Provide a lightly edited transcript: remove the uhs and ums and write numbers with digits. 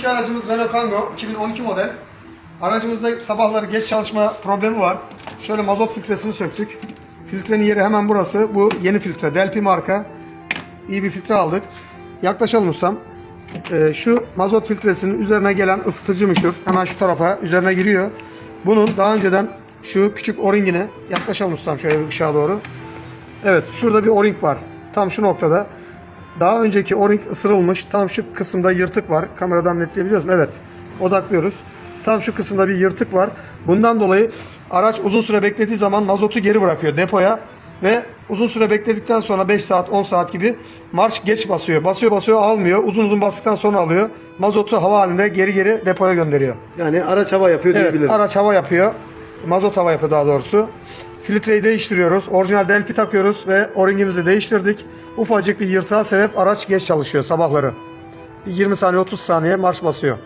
Bugünkü aracımız Renault Kangoo 2012 model. Aracımızda sabahları geç çalışma problemi var. Şöyle mazot filtresini söktük. Filtrenin yeri hemen burası. Bu yeni filtre. Delphi marka. İyi bir filtre aldık. Yaklaşalım ustam. Şu mazot filtresinin üzerine gelen ısıtıcı müşür. Hemen şu tarafa üzerine giriyor. Bunun daha önceden şu küçük o-ringine yaklaşalım ustam şöyle ışığa doğru. Evet, şurada bir o-ring var. Tam şu noktada. Daha önceki o-ring ısırılmış. Tam şu kısımda yırtık var. Kameradan netleyebiliyoruz mu? Evet. Odaklıyoruz. Tam şu kısımda bir yırtık var. Bundan dolayı araç uzun süre beklediği zaman mazotu geri bırakıyor depoya. Ve uzun süre bekledikten sonra 5 saat 10 saat gibi marş geç basıyor. Basıyor almıyor. Uzun uzun bastıktan sonra alıyor. Mazotu hava halinde geri depoya gönderiyor. Yani araç hava yapıyor diyebiliriz. Evet, araç hava yapıyor. Mazot hava yapıyor daha doğrusu. Filtreyi değiştiriyoruz. Orijinal Delphi takıyoruz ve o-ringimizi değiştirdik. Ufacık bir yırtığa sebep araç geç çalışıyor sabahları. 20 saniye 30 saniye marş basıyor.